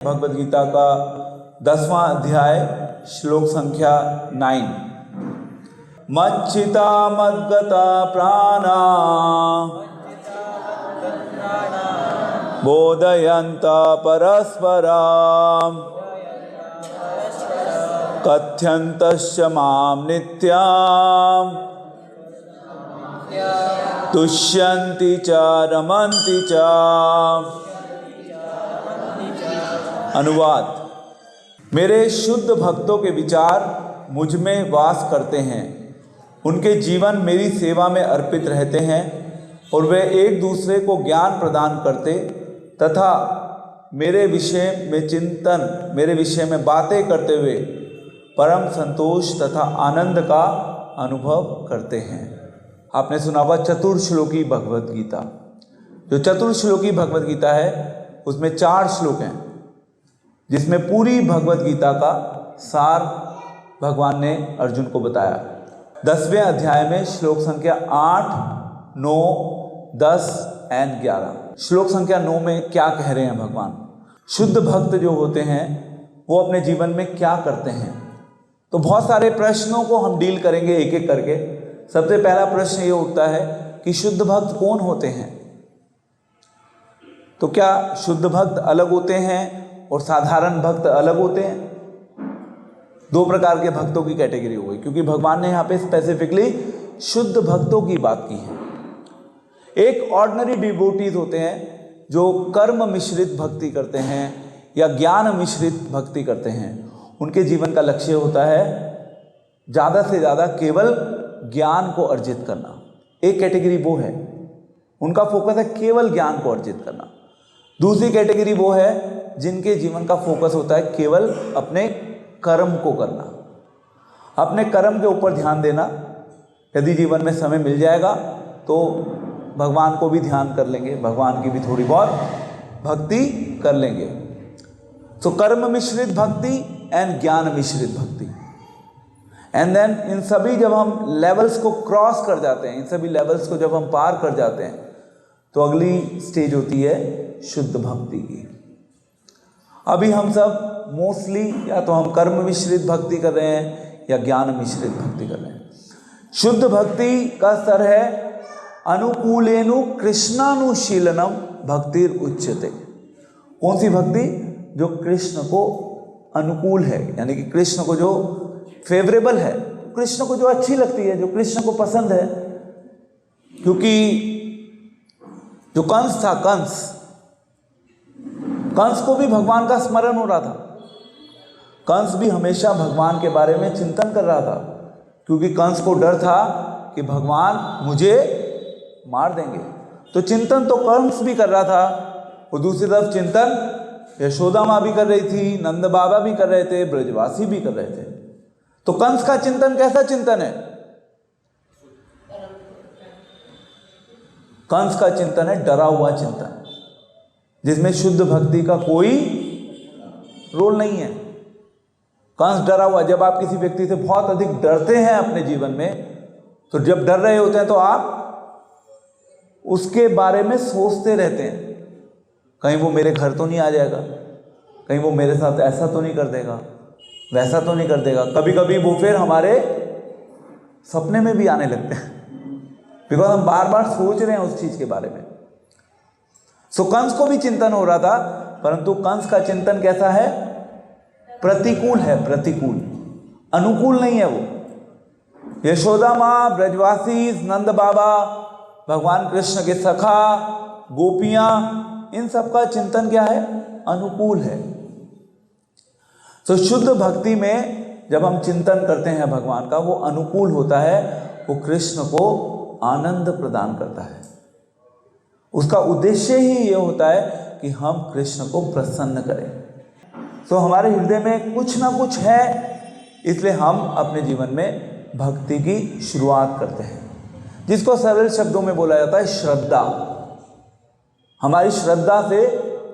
भगवद गीता का 10वां अध्याय श्लोक संख्या 9। मच्चिता मद्गता प्राणा बोधयन्ता परस्परां कथ्यन्तश्च मां नित्यां तुष्यन्ति च रमन्ति च। अनुवाद। मेरे शुद्ध भक्तों के विचार मुझ में वास करते हैं, उनके जीवन मेरी सेवा में अर्पित रहते हैं और वे एक दूसरे को ज्ञान प्रदान करते तथा मेरे विषय में बातें करते हुए परम संतोष तथा आनंद का अनुभव करते हैं। आपने सुना हुआ चतुर्श्लोकी भगवद गीता। जो चतुर्श्लोकी भगवद गीता है उसमें 4 श्लोक हैं, जिसमें पूरी भगवद गीता का सार भगवान ने अर्जुन को बताया। 10वें अध्याय में श्लोक संख्या 8, 9, 10 और 11। श्लोक संख्या 9 में क्या कह रहे हैं भगवान? शुद्ध भक्त जो होते हैं वो अपने जीवन में क्या करते हैं? तो बहुत सारे प्रश्नों को हम डील करेंगे एक एक करके। सबसे पहला प्रश्न ये उठता है कि शुद्ध भक्त कौन होते हैं? तो क्या शुद्ध भक्त अलग होते हैं और साधारण भक्त अलग होते हैं? 2 प्रकार के भक्तों की कैटेगरी हो गई, क्योंकि भगवान ने यहाँ पे स्पेसिफिकली शुद्ध भक्तों की बात की है। एक ऑर्डिनरी डिवोटीज होते हैं जो कर्म मिश्रित भक्ति करते हैं या ज्ञान मिश्रित भक्ति करते हैं। उनके जीवन का लक्ष्य होता है ज़्यादा से ज़्यादा केवल ज्ञान को अर्जित करना। एक कैटेगरी वो है, उनका फोकस है केवल ज्ञान को अर्जित करना। दूसरी कैटेगरी वो है जिनके जीवन का फोकस होता है केवल अपने कर्म को करना, अपने कर्म के ऊपर ध्यान देना। यदि जीवन में समय मिल जाएगा तो भगवान को भी ध्यान कर लेंगे, भगवान की भी थोड़ी बहुत भक्ति कर लेंगे। तो कर्म मिश्रित भक्ति एंड ज्ञान मिश्रित भक्ति। एंड देन इन सभी जब हम लेवल्स को क्रॉस कर जाते हैं, इन सभी लेवल्स को जब हम पार कर जाते हैं, तो अगली स्टेज होती है शुद्ध भक्ति की। अभी हम सब मोस्टली या तो हम कर्म मिश्रित भक्ति कर रहे हैं या ज्ञान मिश्रित भक्ति कर रहे हैं। शुद्ध भक्ति का स्तर है अनुकूलेनु कृष्णानुशीलनम भक्तिर उच्यते। कौन सी भक्ति? जो कृष्ण को अनुकूल है, यानी कि कृष्ण को जो फेवरेबल है, कृष्ण को जो अच्छी लगती है, जो कृष्ण को पसंद है। क्योंकि जो कंस था, कंस को भी भगवान का स्मरण हो रहा था। कंस भी हमेशा भगवान के बारे में चिंतन कर रहा था, क्योंकि कंस को डर था कि भगवान मुझे मार देंगे। तो चिंतन तो कंस भी कर रहा था, और दूसरी तरफ चिंतन यशोदा माँ भी कर रही थी, नंद बाबा भी कर रहे थे, ब्रजवासी भी कर रहे थे। तो कंस का चिंतन कैसा चिंतन है? कंस का चिंतन है डरा हुआ चिंतन, जिसमें शुद्ध भक्ति का कोई रोल नहीं है। कंस डरा हुआ। जब आप किसी व्यक्ति से बहुत अधिक डरते हैं अपने जीवन में, तो जब डर रहे होते हैं तो आप उसके बारे में सोचते रहते हैं, कहीं वो मेरे घर तो नहीं आ जाएगा, कहीं वो मेरे साथ ऐसा तो नहीं कर देगा, वैसा तो नहीं कर देगा। कभी कभी वो फिर हमारे सपने में भी आने लगते हैं, बिकॉज हम बार बार सोच रहे हैं उस चीज के बारे में। सो कंस को भी चिंतन हो रहा था, परंतु कंस का चिंतन कैसा है? प्रतिकूल है, प्रतिकूल, अनुकूल नहीं है वो। यशोदा माँ, ब्रजवासी, नंद बाबा, भगवान कृष्ण के सखा, गोपियां, इन सब का चिंतन क्या है? अनुकूल है। तो शुद्ध भक्ति में जब हम चिंतन करते हैं भगवान का, वो अनुकूल होता है, वो कृष्ण को आनंद प्रदान करता है। उसका उद्देश्य ही ये होता है कि हम कृष्ण को प्रसन्न करें। तो हमारे हृदय में कुछ ना कुछ है, इसलिए हम अपने जीवन में भक्ति की शुरुआत करते हैं, जिसको सरल शब्दों में बोला जाता है श्रद्धा। हमारी श्रद्धा से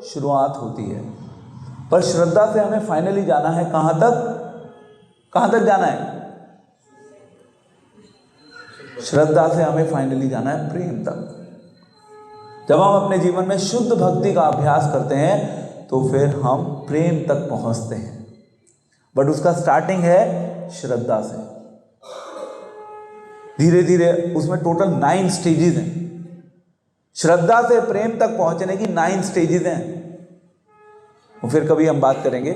शुरुआत होती है, पर श्रद्धा से हमें फाइनली जाना है कहाँ तक जाना है? श्रद्धा से हमें फाइनली जाना है प्रेम तक। जब हम अपने जीवन में शुद्ध भक्ति का अभ्यास करते हैं, तो फिर हम प्रेम तक पहुंचते हैं। बट उसका स्टार्टिंग है श्रद्धा से। धीरे धीरे उसमें टोटल 9 स्टेजेस हैं। श्रद्धा से प्रेम तक पहुंचने की 9 स्टेजेस हैं, वो फिर कभी हम बात करेंगे।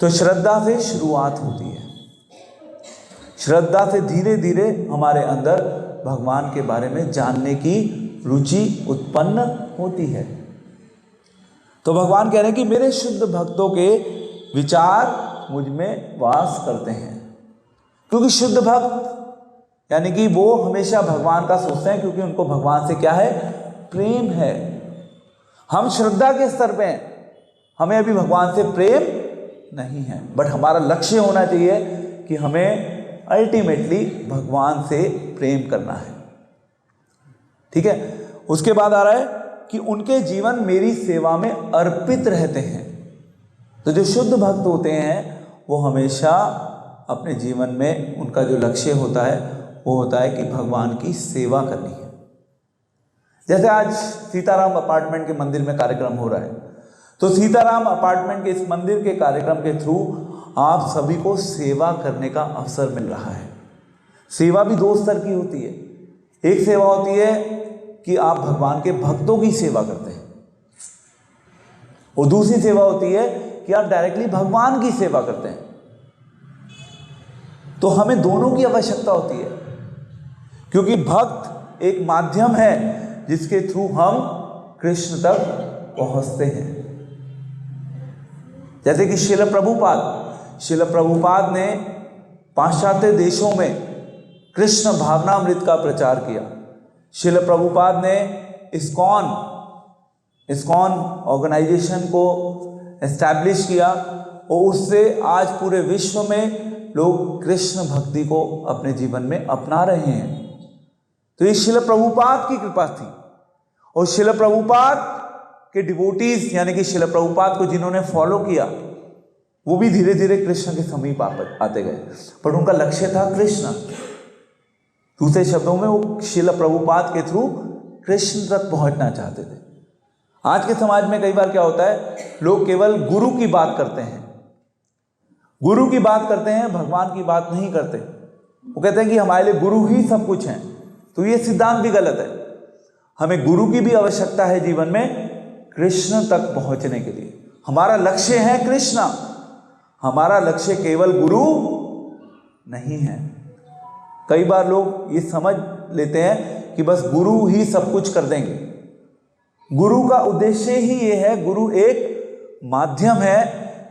तो श्रद्धा से शुरुआत होती है। श्रद्धा से धीरे धीरे हमारे अंदर भगवान के बारे में जानने की रुचि उत्पन्न होती है। तो भगवान कह रहे हैं कि मेरे शुद्ध भक्तों के विचार मुझ में वास करते हैं। क्योंकि शुद्ध भक्त यानी कि वो हमेशा भगवान का सोचते हैं, क्योंकि उनको भगवान से क्या है, प्रेम है। हम श्रद्धा के स्तर पे हैं, हमें अभी भगवान से प्रेम नहीं है, बट हमारा लक्ष्य होना चाहिए कि हमें अल्टीमेटली भगवान से प्रेम करना है। ठीक है। उसके बाद आ रहा है कि उनके जीवन मेरी सेवा में अर्पित रहते हैं। तो जो शुद्ध भक्त होते हैं वो हमेशा अपने जीवन में उनका जो लक्ष्य होता है वो होता है कि भगवान की सेवा करनी है। जैसे आज सीताराम अपार्टमेंट के मंदिर में कार्यक्रम हो रहा है, तो सीताराम अपार्टमेंट के इस मंदिर के कार्यक्रम के थ्रू आप सभी को सेवा करने का अवसर मिल रहा है। सेवा भी 2 स्तर की होती है। एक सेवा होती है कि आप भगवान के भक्तों की सेवा करते हैं, और दूसरी सेवा होती है कि आप डायरेक्टली भगवान की सेवा करते हैं। तो हमें दोनों की आवश्यकता होती है, क्योंकि भक्त एक माध्यम है जिसके थ्रू हम कृष्ण तक पहुंचते हैं। जैसे कि श्रील प्रभुपाद ने पाश्चात्य देशों में कृष्ण भावनामृत का प्रचार किया। श्रील प्रभुपाद ने इस्कॉन ऑर्गेनाइजेशन को एस्टैब्लिश किया, और उससे आज पूरे विश्व में लोग कृष्ण भक्ति को अपने जीवन में अपना रहे हैं। तो ये श्रील प्रभुपाद की कृपा थी, और श्रील प्रभुपाद के डिवोटीज यानी कि श्रील प्रभुपाद को जिन्होंने फॉलो किया वो भी धीरे धीरे कृष्ण के समीप आते गए, पर उनका लक्ष्य था कृष्ण। दूसरे शब्दों में वो श्रील प्रभुपाद के थ्रू कृष्ण तक पहुंचना चाहते थे। आज के समाज में कई बार क्या होता है, लोग केवल गुरु की बात करते हैं, भगवान की बात नहीं करते। वो कहते हैं कि हमारे लिए गुरु ही सब कुछ हैं। तो ये सिद्धांत भी गलत है। हमें गुरु की भी आवश्यकता है जीवन में कृष्ण तक पहुंचने के लिए। हमारा लक्ष्य है कृष्ण, हमारा लक्ष्य केवल गुरु नहीं है। कई बार लोग ये समझ लेते हैं कि बस गुरु ही सब कुछ कर देंगे। गुरु का उद्देश्य ही ये है, गुरु एक माध्यम है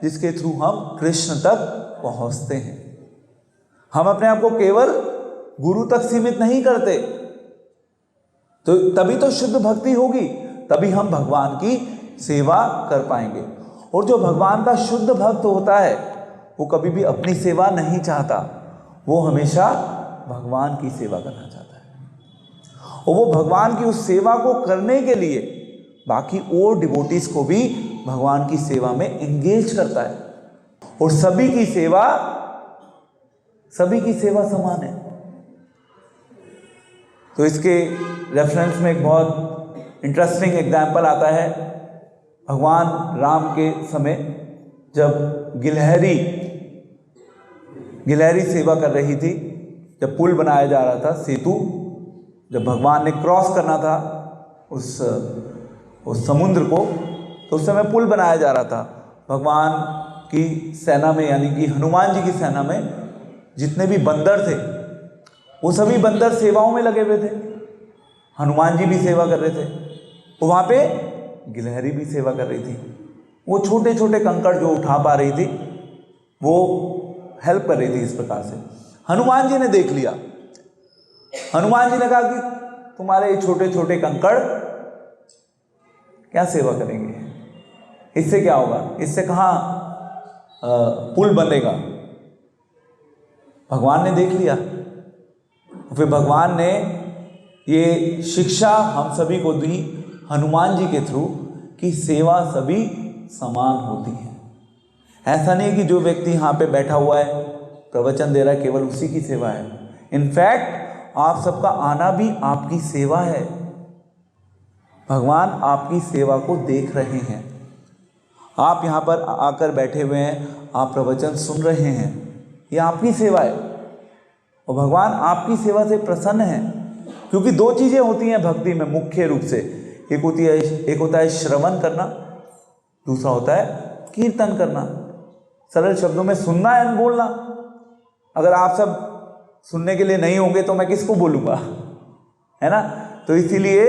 जिसके थ्रू हम कृष्ण तक पहुंचते हैं। हम अपने आप को केवल गुरु तक सीमित नहीं करते, तो तभी तो शुद्ध भक्ति होगी, तभी हम भगवान की सेवा कर पाएंगे। और जो भगवान का शुद्ध भक्त होता है वो कभी भी अपनी सेवा नहीं चाहता, वो हमेशा भगवान की सेवा करना चाहता है। और वो भगवान की उस सेवा को करने के लिए बाकी और डिवोटीज को भी भगवान की सेवा में एंगेज करता है। और सभी की सेवा समान है। तो इसके रेफरेंस में एक बहुत इंटरेस्टिंग एग्जाम्पल आता है। भगवान राम के समय जब गिलहरी सेवा कर रही थी, जब पुल बनाया जा रहा था, सेतु, जब भगवान ने क्रॉस करना था उस समुद्र को, तो उस समय पुल बनाया जा रहा था। भगवान की सेना में यानी कि हनुमान जी की सेना में जितने भी बंदर थे वो सभी बंदर सेवाओं में लगे हुए थे। हनुमान जी भी सेवा कर रहे थे, और वहाँ पे गिलहरी भी सेवा कर रही थी। वो छोटे छोटे कंकड़ जो उठा पा रही थी वो हेल्प कर रही थी। इस प्रकार से हनुमान जी ने देख लिया। हनुमान जी ने कहा कि तुम्हारे ये छोटे छोटे कंकड़ क्या सेवा करेंगे, इससे क्या होगा, इससे कहाँ पुल बनेगा। भगवान ने देख लिया। फिर भगवान ने ये शिक्षा हम सभी को दी हनुमान जी के थ्रू कि सेवा सभी समान होती है। ऐसा नहीं कि जो व्यक्ति यहाँ पे बैठा हुआ है प्रवचन दे रहा है केवल उसी की सेवा है। इनफैक्ट आप सबका आना भी आपकी सेवा है। भगवान आपकी सेवा को देख रहे हैं। आप यहाँ पर आकर बैठे हुए हैं, आप प्रवचन सुन रहे हैं, ये आपकी सेवा है और भगवान आपकी सेवा से प्रसन्न है। क्योंकि दो चीज़ें होती हैं भक्ति में मुख्य रूप से, एक होता है श्रवण करना, दूसरा होता है कीर्तन करना। सरल शब्दों में सुनना एंड बोलना। अगर आप सब सुनने के लिए नहीं होंगे तो मैं किसको बोलूँगा, है ना। तो इसीलिए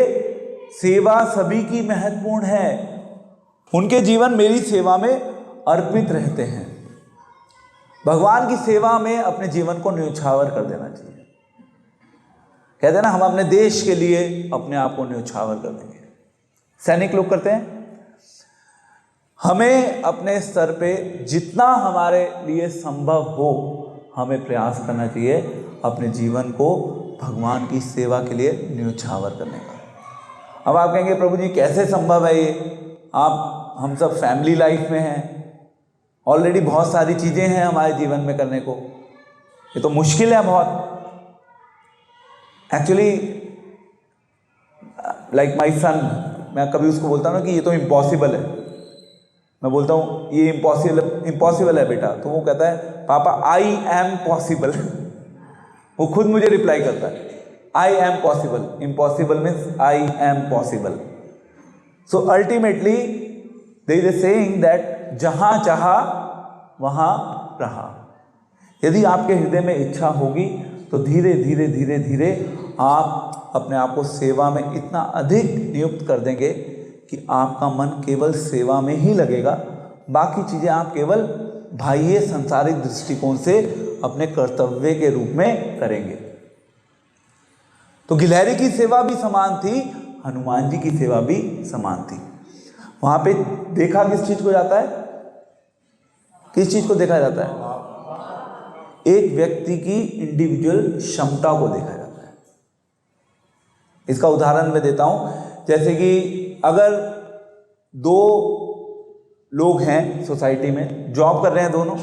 सेवा सभी की महत्वपूर्ण है। उनके जीवन मेरी सेवा में अर्पित रहते हैं। भगवान की सेवा में अपने जीवन को न्यौछावर कर देना चाहिए। कहते हैं ना, हम अपने देश के लिए अपने आप को न्यौछावर कर देंगे। सैनिक लोग करते हैं। हमें अपने स्तर पे जितना हमारे लिए संभव हो हमें प्रयास करना चाहिए अपने जीवन को भगवान की सेवा के लिए न्यौछावर करने का। अब आप कहेंगे प्रभु जी कैसे संभव है ये, हम सब फैमिली लाइफ में हैं, ऑलरेडी बहुत सारी चीज़ें हैं हमारे जीवन में करने को, ये तो मुश्किल है बहुत। एक्चुअली लाइक माई सन, मैं कभी उसको बोलता हूँ ना कि ये तो इम्पॉसिबल है, मैं बोलता हूँ ये इम्पॉसिबल है बेटा, तो वो कहता है पापा आई एम पॉसिबल। वो खुद मुझे रिप्लाई करता है I am possible, impossible means I am possible. So ultimately there is a saying that जहाँ चाहा वहाँ रहा। यदि आपके हृदय में इच्छा होगी तो धीरे धीरे धीरे धीरे आप अपने आप को सेवा में इतना अधिक नियुक्त कर देंगे कि आपका मन केवल सेवा में ही लगेगा, बाकी चीज़ें आप केवल बाह्य संसारिक दृष्टिकोण से अपने कर्तव्य के रूप में करेंगे। तो गिलहरी की सेवा भी समान थी, हनुमान जी की सेवा भी समान थी। वहाँ पे देखा किस चीज़ को जाता है, किस चीज़ को देखा जाता है? एक व्यक्ति की इंडिविजुअल क्षमता को देखा जाता है। इसका उदाहरण मैं देता हूँ। जैसे कि अगर दो लोग हैं सोसाइटी में, जॉब कर रहे हैं दोनों,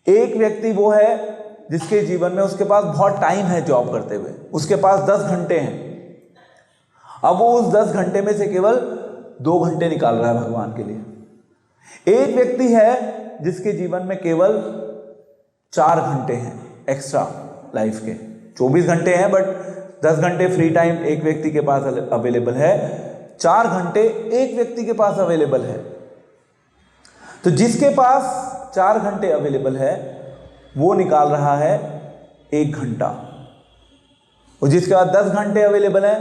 एक व्यक्ति वो है जिसके जीवन में उसके पास बहुत टाइम है जॉब करते हुए, उसके पास 10 घंटे हैं। अब वो उस 10 घंटे में से केवल 2 घंटे निकाल रहा है भगवान के लिए। एक व्यक्ति है जिसके जीवन में केवल 4 घंटे हैं एक्स्ट्रा लाइफ के, 24 घंटे हैं बट 10 घंटे फ्री टाइम एक व्यक्ति के पास अवेलेबल है, 4 घंटे एक व्यक्ति के पास अवेलेबल है। तो जिसके पास 4 घंटे अवेलेबल है वो निकाल रहा है 1 घंटा, और जिसके पास 10 घंटे अवेलेबल है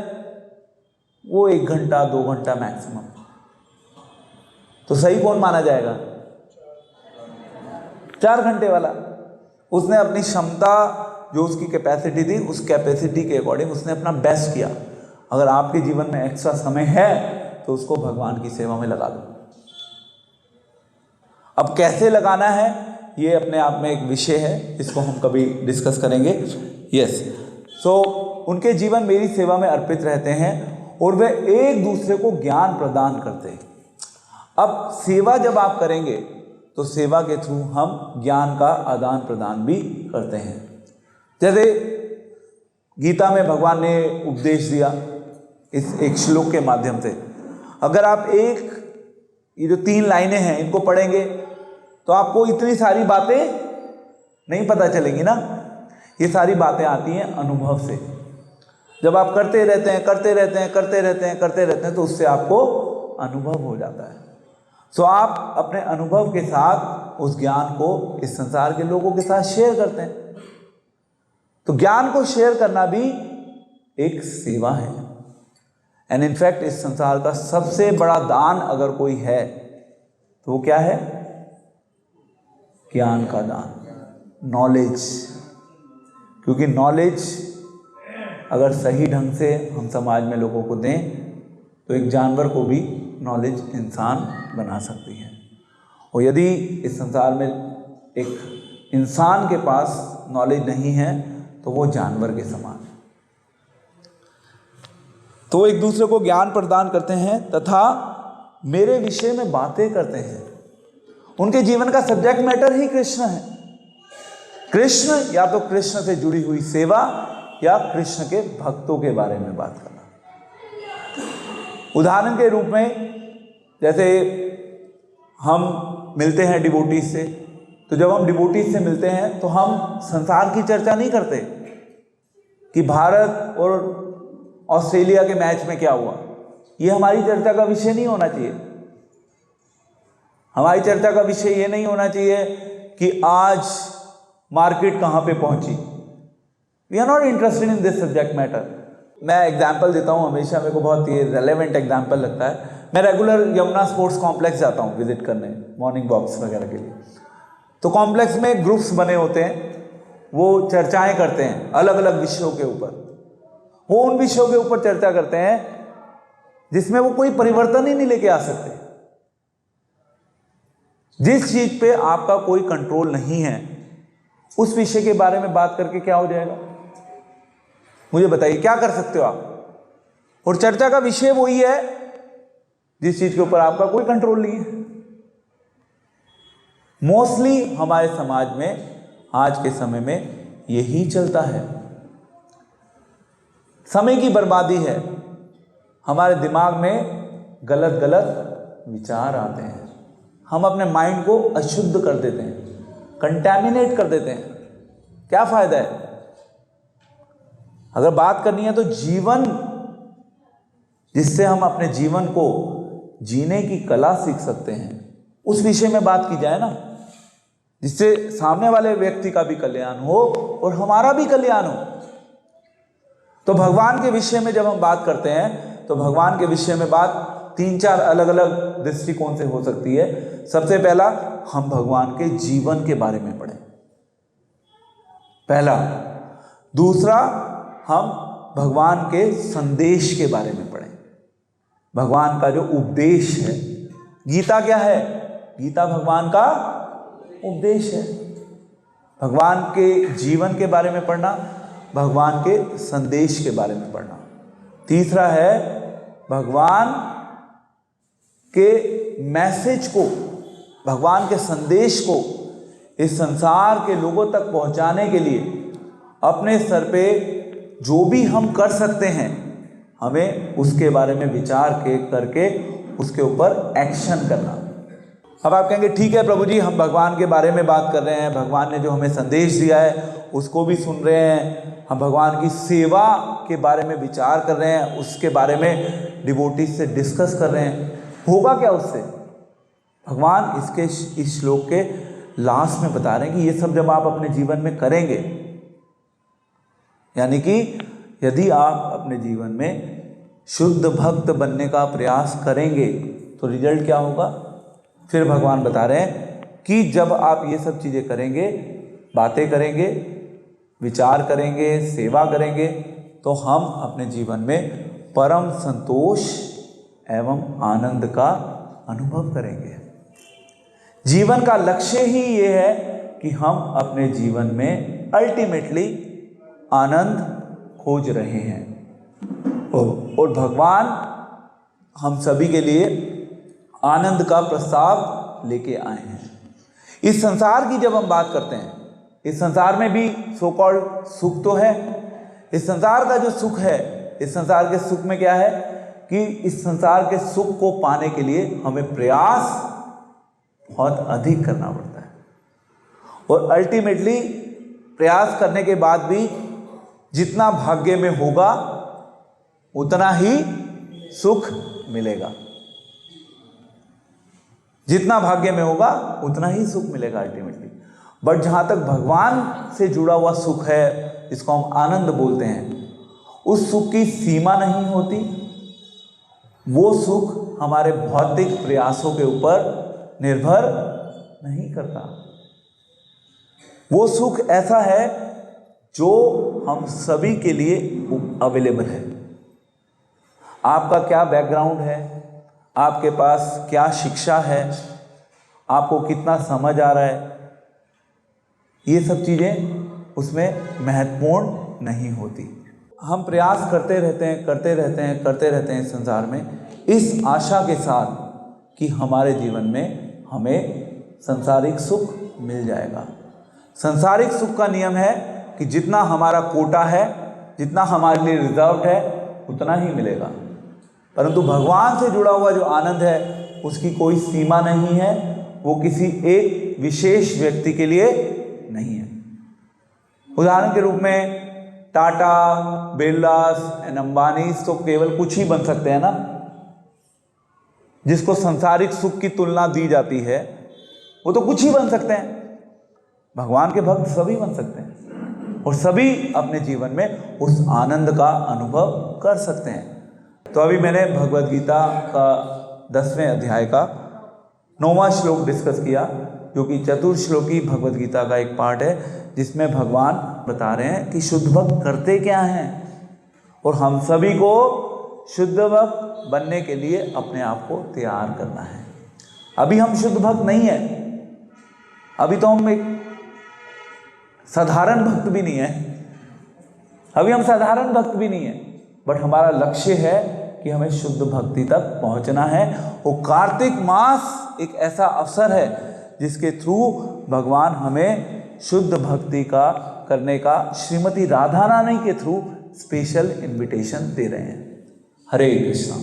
वो 1 घंटा 2 घंटा मैक्सिमम। तो सही कौन माना जाएगा? 4 घंटे वाला। उसने अपनी क्षमता, जो उसकी कैपेसिटी थी, उस कैपेसिटी के अकॉर्डिंग उसने अपना बेस्ट किया। अगर आपके जीवन में एक्स्ट्रा समय है तो उसको भगवान की सेवा में लगा दो। अब कैसे लगाना है ये अपने आप में एक विषय है, इसको हम कभी डिस्कस करेंगे। यस, सो उनके जीवन मेरी सेवा में अर्पित रहते हैं और वे एक दूसरे को ज्ञान प्रदान करते हैं। अब सेवा जब आप करेंगे तो सेवा के थ्रू हम ज्ञान का आदान प्रदान भी करते हैं। जैसे गीता में भगवान ने उपदेश दिया इस एक श्लोक के माध्यम से। अगर आप ये जो 3 लाइनें हैं इनको पढ़ेंगे तो आपको इतनी सारी बातें नहीं पता चलेंगी ना। ये सारी बातें आती हैं अनुभव से। जब आप करते रहते हैं तो उससे आपको अनुभव हो जाता है। सो आप अपने अनुभव के साथ उस ज्ञान को इस संसार के लोगों के साथ शेयर करते हैं। तो ज्ञान को शेयर करना भी एक सेवा है। एंड इनफैक्ट इस संसार का सबसे बड़ा दान अगर कोई है तो वो क्या है? ज्ञान का दान, नॉलेज। क्योंकि नॉलेज अगर सही ढंग से हम समाज में लोगों को दें तो एक जानवर को भी नॉलेज इंसान बना सकती है। और यदि इस संसार में एक इंसान के पास नॉलेज नहीं है तो वो जानवर के समान है। तो वो एक दूसरे को ज्ञान प्रदान करते हैं तथा मेरे विषय में बातें करते हैं। उनके जीवन का सब्जेक्ट मैटर ही कृष्ण है। कृष्ण या तो कृष्ण से जुड़ी हुई सेवा या कृष्ण के भक्तों के बारे में बात करना। उदाहरण के रूप में जैसे हम मिलते हैं डिवोटीज से, तो जब हम डिवोटीज से मिलते हैं तो हम संसार की चर्चा नहीं करते कि भारत और ऑस्ट्रेलिया के मैच में क्या हुआ। ये हमारी चर्चा का विषय नहीं होना चाहिए। हमारी चर्चा का विषय ये नहीं होना चाहिए कि आज मार्केट कहाँ पे पहुंची। We are not interested in this subject matter. मैं एग्जाम्पल देता हूँ, हमेशा मेरे को बहुत ये रेलेवेंट एग्जाम्पल लगता है। मैं रेगुलर यमुना स्पोर्ट्स कॉम्प्लेक्स जाता हूँ विजिट करने, मॉर्निंग वॉक्स वगैरह के लिए। तो कॉम्प्लेक्स में ग्रुप्स बने होते हैं, वो चर्चाएं करते हैं अलग अलग विषयों के ऊपर। वो उन विषयों के ऊपर चर्चा करते हैं जिसमें वो कोई परिवर्तन ही नहीं लेके आ सकते। जिस चीज पे आपका कोई कंट्रोल नहीं है, उस विषय के बारे में बात करके क्या हो जाएगा? मुझे बताइए, क्या कर सकते हो आप? और चर्चा का विषय वही है जिस चीज के ऊपर आपका कोई कंट्रोल नहीं है। मोस्टली हमारे समाज में आज के समय में यही चलता है। समय की बर्बादी है। हमारे दिमाग में गलत गलत विचार आते हैं। हम अपने माइंड को अशुद्ध कर देते हैं, कंटैमिनेट कर देते हैं। क्या फायदा है? अगर बात करनी है तो जीवन, जिससे हम अपने जीवन को जीने की कला सीख सकते हैं, उस विषय में बात की जाए ना, जिससे सामने वाले व्यक्ति का भी कल्याण हो और हमारा भी कल्याण हो। तो भगवान के विषय में जब हम बात करते हैं तो भगवान के विषय में बात 3-4 अलग अलग दृष्टिकोण से हो सकती है। सबसे पहला, हम भगवान के जीवन के बारे में पढ़ें, पहला। दूसरा, हम भगवान के संदेश के बारे में पढ़ें, भगवान का जो उपदेश है। गीता क्या है? गीता भगवान का उपदेश है। भगवान के जीवन के बारे में पढ़ना, भगवान के संदेश के बारे में पढ़ना। तीसरा है भगवान के मैसेज को, भगवान के संदेश को इस संसार के लोगों तक पहुंचाने के लिए अपने स्तर पे जो भी हम कर सकते हैं, हमें उसके बारे में विचार करके उसके ऊपर एक्शन करना। अब आप कहेंगे ठीक है प्रभु जी, हम भगवान के बारे में बात कर रहे हैं, भगवान ने जो हमें संदेश दिया है उसको भी सुन रहे हैं, हम भगवान की सेवा के बारे में विचार कर रहे हैं, उसके बारे में डिवोटीज से डिस्कस कर रहे हैं, होगा क्या उससे? भगवान इस श्लोक के लास्ट में बता रहे हैं कि ये सब जब आप अपने जीवन में करेंगे, यानी कि यदि आप अपने जीवन में शुद्ध भक्त बनने का प्रयास करेंगे तो रिजल्ट क्या होगा? फिर भगवान बता रहे हैं कि जब आप ये सब चीज़ें करेंगे, बातें करेंगे, विचार करेंगे, सेवा करेंगे, तो हम अपने जीवन में परम संतोष एवं आनंद का अनुभव करेंगे। जीवन का लक्ष्य ही ये है कि हम अपने जीवन में अल्टीमेटली आनंद खोज रहे हैं और भगवान हम सभी के लिए आनंद का प्रस्ताव लेके आए हैं। इस संसार की जब हम बात करते हैं, इस संसार में भी सो कॉल्ड सुख तो है। इस संसार का जो सुख है, इस संसार के सुख में क्या है कि इस संसार के सुख को पाने के लिए हमें प्रयास बहुत अधिक करना पड़ता है और अल्टीमेटली प्रयास करने के बाद भी जितना भाग्य में होगा उतना ही सुख मिलेगा। जितना भाग्य में होगा उतना ही सुख मिलेगा अल्टीमेटली। बट जहाँ तक भगवान से जुड़ा हुआ सुख है, इसको हम आनंद बोलते हैं, उस सुख की सीमा नहीं होती। वो सुख हमारे भौतिक प्रयासों के ऊपर निर्भर नहीं करता। वो सुख ऐसा है जो हम सभी के लिए अवेलेबल है। आपका क्या बैकग्राउंड है, आपके पास क्या शिक्षा है, आपको कितना समझ आ रहा है, ये सब चीज़ें उसमें महत्वपूर्ण नहीं होती। हम प्रयास करते रहते हैं इस संसार में, इस आशा के साथ कि हमारे जीवन में हमें सांसारिक सुख मिल जाएगा। सांसारिक सुख का नियम है कि जितना हमारा कोटा है, जितना हमारे लिए रिजर्व्ड है, उतना ही मिलेगा। परंतु भगवान से जुड़ा हुआ जो आनंद है उसकी कोई सीमा नहीं है वो किसी एक विशेष व्यक्ति के लिए नहीं है। उदाहरण के रूप में टाटा, बिरलास एंड अंबानी तो केवल कुछ ही बन सकते हैं ना, जिसको सांसारिक सुख की तुलना दी जाती है वो तो कुछ ही बन सकते हैं। भगवान के भक्त सभी बन सकते हैं और सभी अपने जीवन में उस आनंद का अनुभव कर सकते हैं। तो अभी मैंने भगवद गीता का 10वें अध्याय का 9वां श्लोक डिस्कस किया, जो कि चतुर्श्लोकी भगवद गीता का एक पार्ट है, जिसमें भगवान बता रहे हैं कि शुद्ध भक्त करते क्या हैं और हम सभी को शुद्ध भक्त बनने के लिए अपने आप को तैयार करना है। अभी हम शुद्ध भक्त नहीं है, अभी तो हम एक साधारण भक्त भी नहीं है, अभी हम साधारण भक्त भी नहीं है, बट हमारा लक्ष्य है कि हमें शुद्ध भक्ति तक पहुंचना है। और कार्तिक मास एक ऐसा अवसर है जिसके थ्रू भगवान हमें शुद्ध भक्ति का करने का श्रीमती राधा रानी के थ्रू स्पेशल इनविटेशन दे रहे हैं। हरे कृष्णा।